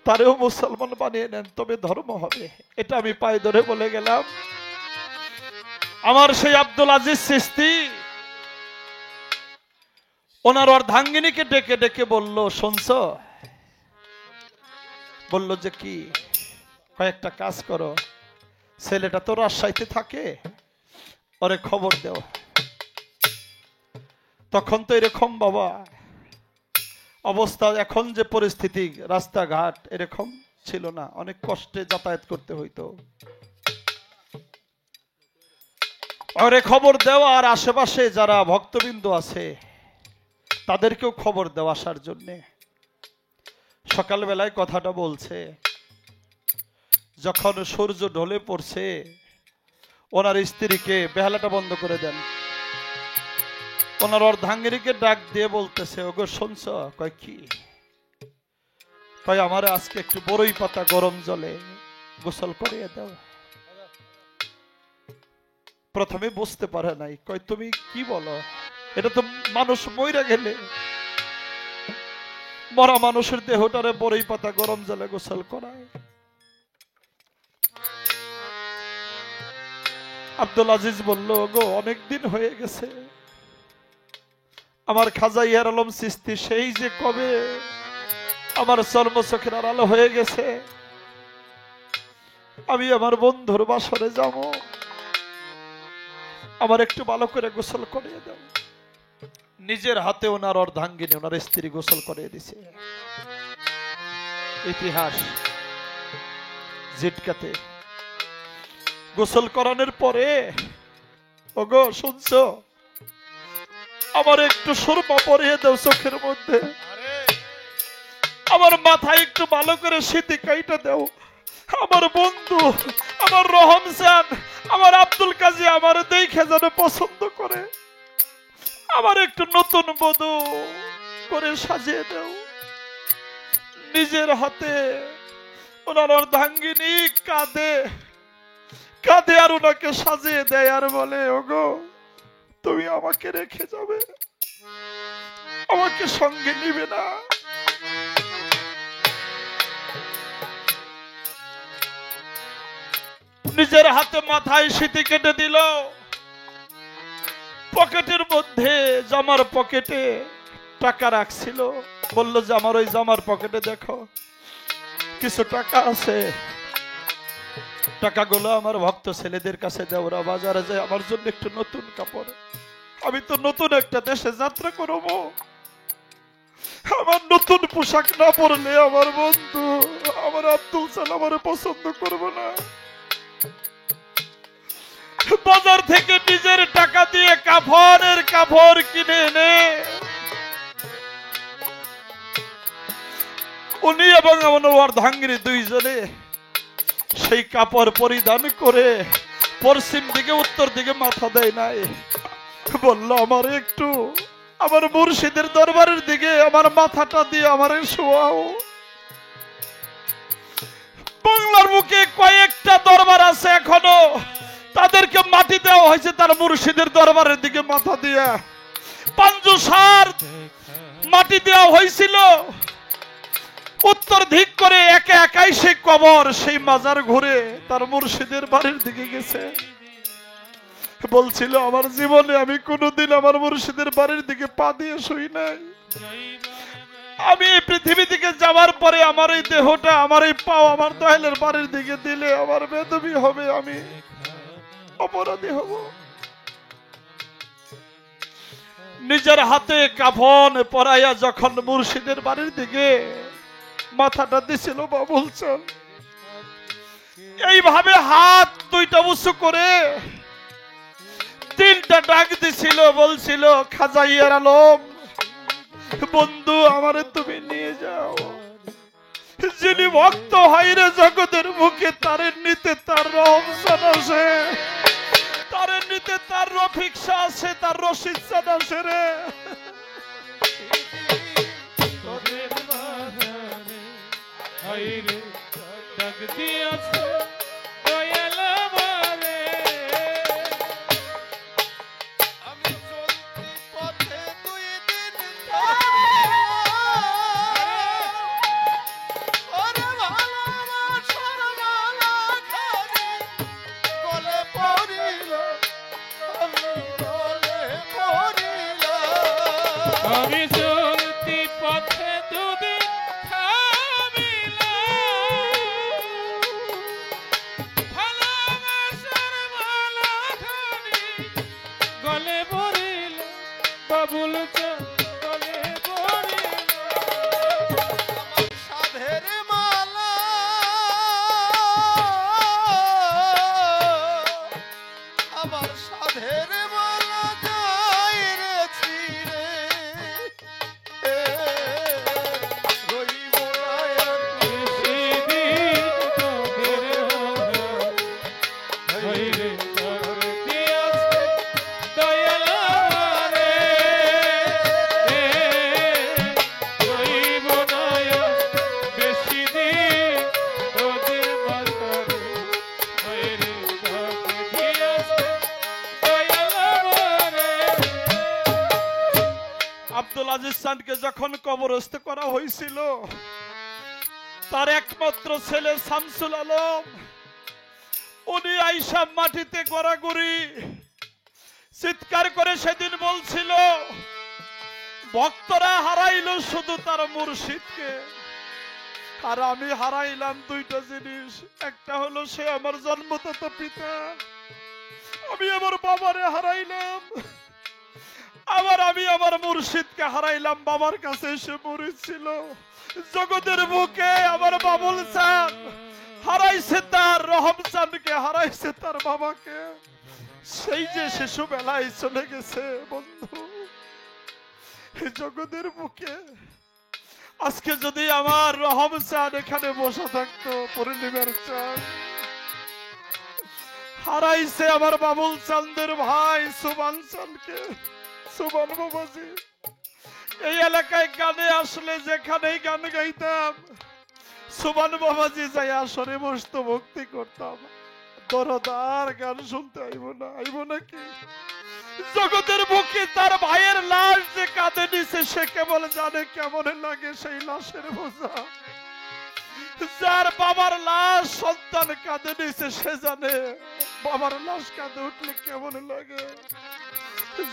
তারেও মুসলমান বানিয়ে নেন, তবে ধর্ম হবে। এটা আমি পায়ে ধরে বলে গেলাম। আমার সেই আব্দুল আজিজ চিশতি ওনার অর্ধাঙ্গিনীকে ডেকে ডেকে বলল, শুনছ? বলল যে কি? কয়েকটা কাজ করো, ছেলেটা তো রাজশাহীতে থাকে, ওরে খবর দেও। তখন তো এরকম বাবা অবস্থা, এখন যে পরিস্থিতি, রাস্তাঘাট এরকম ছিল না, অনেক কষ্টে যাতায়াত করতে হইতো। ওরে খবর দেওয়া, আর আশেপাশে যারা ভক্তবৃন্দ আছে তাদেরকেও খবর দেওয়া আসার জন্য। সকালবেলায় কথাটা বলছে, যখন সূর্য ঢলে পড়ছে, ওনার স্ত্রীকে বেহালাটা বন্ধ করে দেন। ওনার অর্ধাঙ্গিনীকে ডাক দিয়ে বলতেছে, ওগো শুনছ? কয় কি? কয় আমার আজকে একটু বড়ই পাতা গরম জলে গোসল করিয়ে দাও। প্রথমে বুঝতে পারে নাই, কয় তুমি কি বলো? এটা তো মানুষ মইরা গেলে মরা মানুষের দেহটারে বড়ই পাতা গরম জলে গোসল করায়। আব্দুল আজিজ বলল, গো অনেক দিন হয়ে গেছে, আমার খাজা ইয়ার আলম চিশতি সেই যে কবে আমার চর্মচোখের আড়ালো হয়ে গেছে, আমি আমার বন্ধুর বাসরে যাব, আমার একটু ভালো করে গোসল করিয়ে দাও। নিজের হাতে ওনার অর্ধাঙ্গিনী, ওনার স্ত্রী গোসল করিয়ে দিছে। ইতিহাস জিটকাতে গোসল করানোর পরে, ওগো শুনছো? আমার একটু সুরমা পরিয়ে দাও চোখের মধ্যে, আমার মাথায় একটু ভালো করে সিঁথি কাইটা দাও। আমার বন্ধু, আমার রহমজান, আমার আব্দুল কাজী আমার দেখে যেন পছন্দ করে, আমার একটু নতুন বধূ করে সাজিয়ে দাও। নিজের হাতে ওনার অর্ধাঙ্গিনী কাঁধে কাঁধে আর ওনাকে সাজিয়ে দেয়, আর বলে, ওগো তুমি আমাকে রেখে যাবে, আমাকে সঙ্গে নিবে না। নিজের হাতে মাথায় সিঁথি কেটে দিল। পকেটের মধ্যে, জামার পকেটে টাকা রাখছিল। বলল যে আমার ওই জামার পকেটে দেখো কিছু টাকা আছে, টাকাগুলো আমার ভক্ত ছেলেদের কাছে দাও, ওরা বাজারে যায় আমার জন্য একটু নতুন কাপড়, আমি তো নতুন একটা দেশে যাত্রা করব, আমার নতুন পোশাক না পরলে আমার বন্ধু, আমার আব্দুল সালাম আমার পছন্দ করবো না। বাজার থেকে নিজের টাকা দিয়ে কাফনের কাপড় কিনে এনে উনি এবং আমার অর্ধাঙ্গিনী দুইজনে সেই কাপড় পরিধান করে পশ্চিম দিকে উত্তর দিকে মাথা দেয় নাই। বলল, আমার একটু আমার মুর্শিদের দরবারের দিকে আমার মাথাটা দিয়ে আমার শোয়াও। বাংলার মুখে কয়েকটা দরবার আছে এখনো, তাদেরকে মাটি দেওয়া হয়েছে তার মুর্শিদের দরবারের দিকে মাথা দিয়া। পাঞ্জুসার মাটি দেওয়া হয়েছিল, উত্তর দিক করে একা একাই সেই কবর, সেই মাজার ঘুরে তার মুর্শিদের বাড়ির দিকে গেছে। বলছিল, আমার জীবনে আমি কোনোদিন আমার মুর্শিদের বাড়ির দিকে পা দিয়ে শুই নাই, আমি এই পৃথিবী থেকে যাওয়ার পরে আমার এই দেহটা, আমার এই পাও আমার দয়ালের বাড়ির দিকে দিলে আমার বেদবি হবে, আমি অপরাধী হব। নিজের হাতে কাফন পরাইয়া যখন মুর্শিদের বাড়ির দিকে মাথাটা দিছিল বাবুল চাল, এইভাবে হাত দুইটা উঁচু করে তিনটা ডাক দিছিল, বলছিল, খাজা ইয়ার আলম বন্ধু, আমারে তুমি নিয়ে যাও। যিনি ভক্ত হাইরে জগতের মুখে, তারে নিতে তার রহমজান আছে, তারে নিতে তার রফিক শাহ আছে, তার রশিদ চাঁদ আছে রে। আজিজ যখন কবরস্থ করা হয়েছিল, তার একমাত্র ছেলে শামসুল আলম উনি আইসা মাটিতে গড়াগড়ি চিৎকার করে সেদিন বলছিল, ভক্তরা হারাইলো শুধু তার মুর্শিদকে, আর আমি হারাইলাম দুইটা জিনিস। একটা হলো সে আমার জন্মদাতা পিতা, আমি আমার বাবারে হারাইলাম, আবার আমি আমার মুর্শিদকে হারাইলাম। বাবার কাছে এসে মরেছিল। জগতের বুকে আমার বাবুল চান হারাইছে তার রহম চানকে, হারাইছে তার বাবাকে। সেই যে শিশু বেলায় চলে গেছে বন্ধু জগতের বুকে। আজকে যদি আমার রহম চান এখানে বসে থাকতো, পূর্ণিমার চান হারাইছে আমার বাবুল চান্দের ভাই সুবান চানকে। সুবান বাবাজি এই এলাকায় গানে আসলে যেখানেই গান গাইতাম, সুবান বাবাজি যাই আসরে বসতো, ভক্তি করতাম। দরদার গান শুনতে আইব না, আইব নাকি? জগতের বুকে তার ভাইয়ের লাশ যে কাঁধে নিছে, সে কেবল জানে কেমন লাগে সেই লাশের বোঝা। যার বাবার লাশ সন্তান কাঁধে নিছে, সে জানে বাবার লাশ কাঁধে উঠলে কেমন লাগে।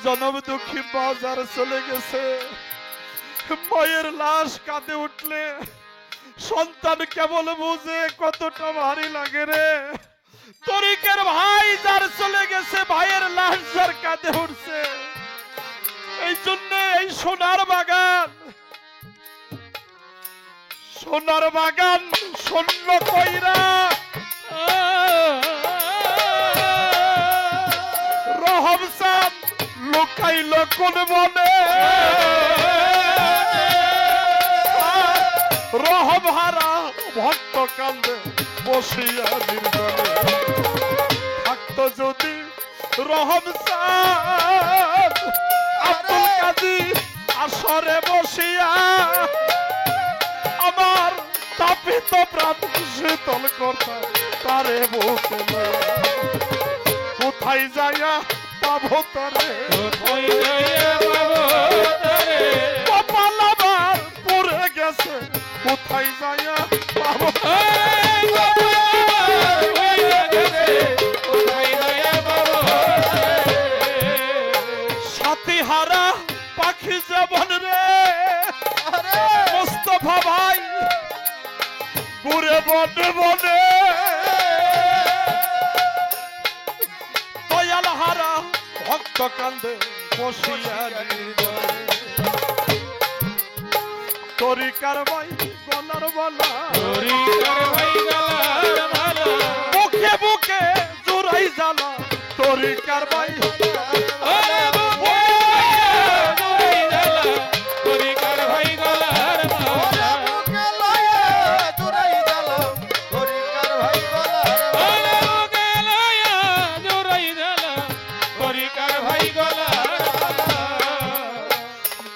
জনম দুঃখী বাজার চলে গেছে, মায়ের লাশ কাঁধে উঠলে সন্তান কেবল বুঝে কতটা ভারী লাগে রে। তরিকের ভাই যার চলে গেছে, ভাইয়ের লাশ যার কাঁধে উঠছে। এই জন্য এই সোনার বাগান, সোনার বাগান শূন্য কইরা রহম চান লুকাইল কোন বনে। রহম হারা ভক্ত কান্দে বসিয়া নির্জনে। থাকতো যদি রহম চান আব্দুল কাদির আসরে বসিয়া, আমার তাপিত প্রাণ শীতল করতাম তারে বুকে লইয়া। কোথায় যাইয়া পাবো তারে, কপাল আমার পড়ে গেছে, কোথায় যাইয়া পাবো সাথী হারা পাখি যেমন রে মোস্তফা ভাই ঘুরে বনে বনে। দয়াল হারা ভক্ত কান্দে বসিয়া নির্জনে। তরিকার ভাই গলার মালা, বুকে বুকে জোড়াই জ্বালা। তরিকার ভাই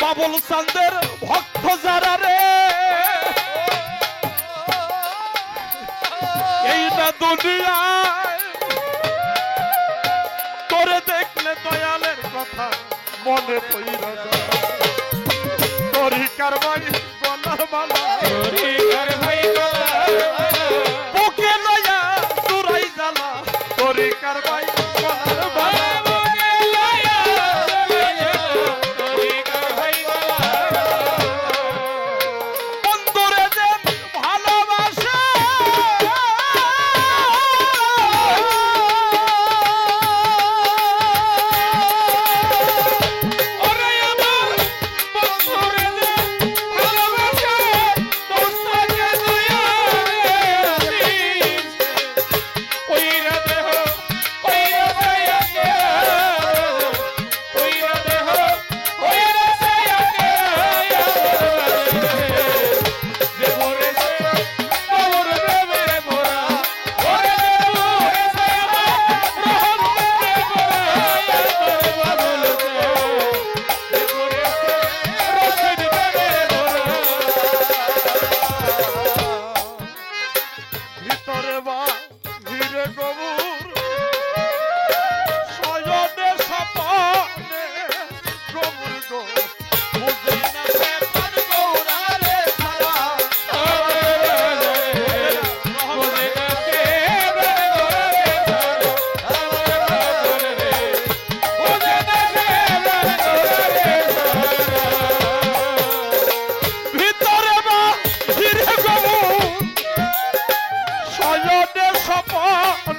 বাবুল চান্দের ভক্ত যারা রে, এই না দুনিয়ায় তোরে দেখলে দয়ালের কথা মনে পইরা যায়। তরিকার ভাই গলার মালা, বুকে লইয়া জোড়াই জ্বালা। তরিকার ভাই গলার মালা,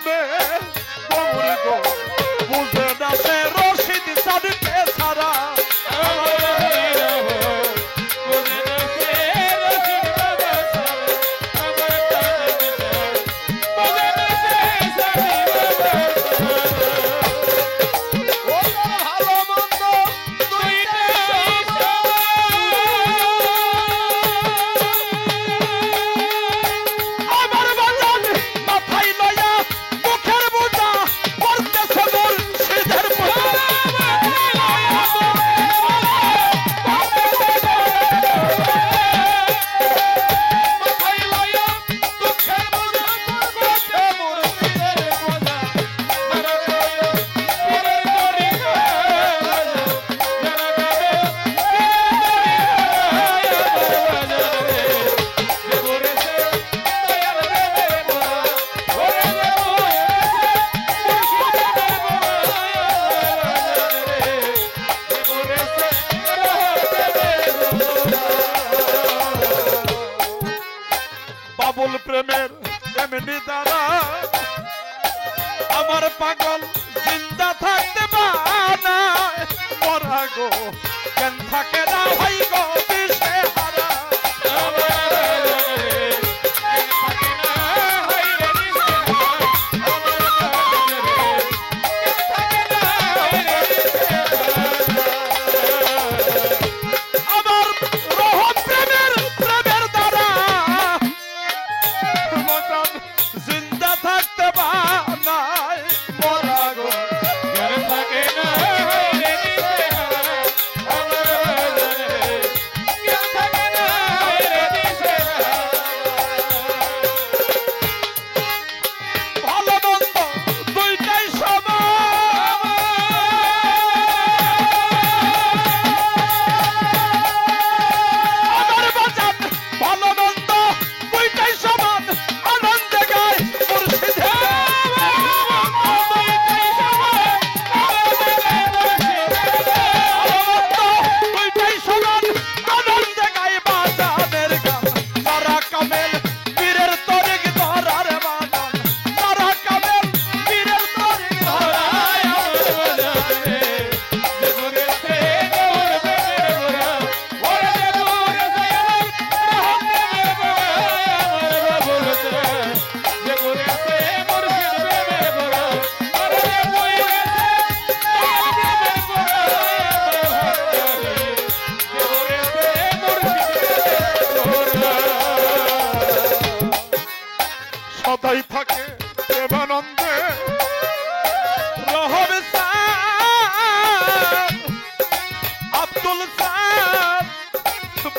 প্রেমে গৌর গো বুঝে না সে রশিদ চাঁদকে ছাড়া বাবুল প্রেমের এমনি দ্বারা আমার পাগল জিন্দা থাকতে বানায় মরা গো কেন থাকে না ভাই গো দিশে হারা আমার রহম প্রেমের দ্বারা জিন্দা থাকতে বানায় মরা গো কেন থাকে না ভালো মন্দ দুইটাই সমান আমার বাজান ভালো মন্দ দুইটাই সমান আনন্দে গায় মুর্শিদে দুইটাই সমান আনন্দে গায় বাজানের গান তারা কামেল পীরের তরিক ধরার বাজান তারা কামেল পীরের তরিক ধরার সদাই থাকে প্রেমানন্দে রহম সান আব্দুল সান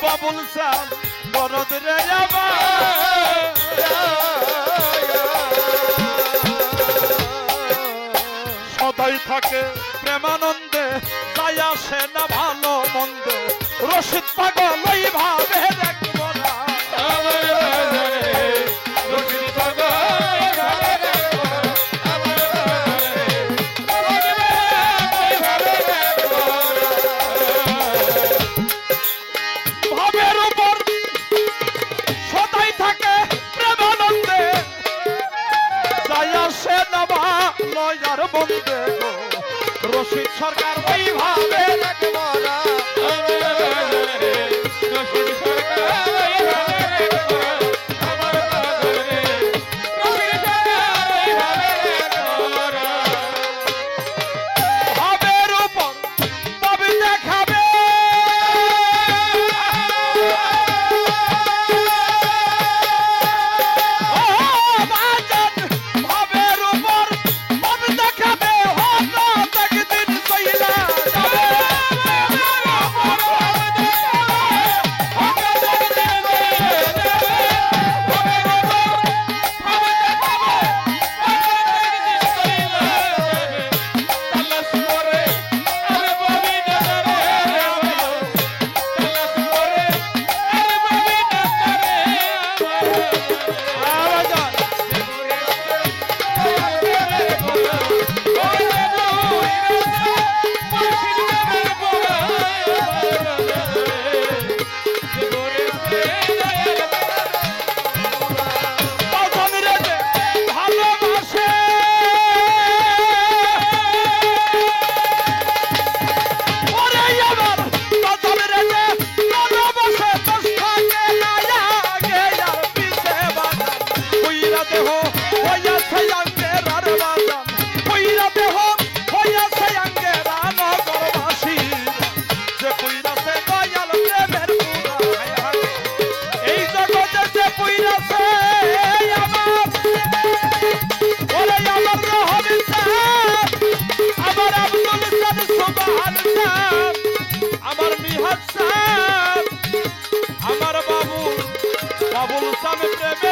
বাবুল সান বরদ রে সদাই থাকে প্রেমানন্দে যাই আসে না ভালো মন্দে রশিদ পাগল ওই ভাবে দেখব না ভাবের উপর সদাই থাকে প্রেমানন্দে যাই আসে না ভালো আর মন্দে গো রশিদ সরকার ওই ভাবে দেখব না রশিদ সরকার ভাবের উপর তবে দেখাবে ও বাজান ভাবের উপর তবে দেখাবে হঠাৎ একদিন কইলা যাবে হাসান আমার বাবুল বাবুল সামনে প্রেমে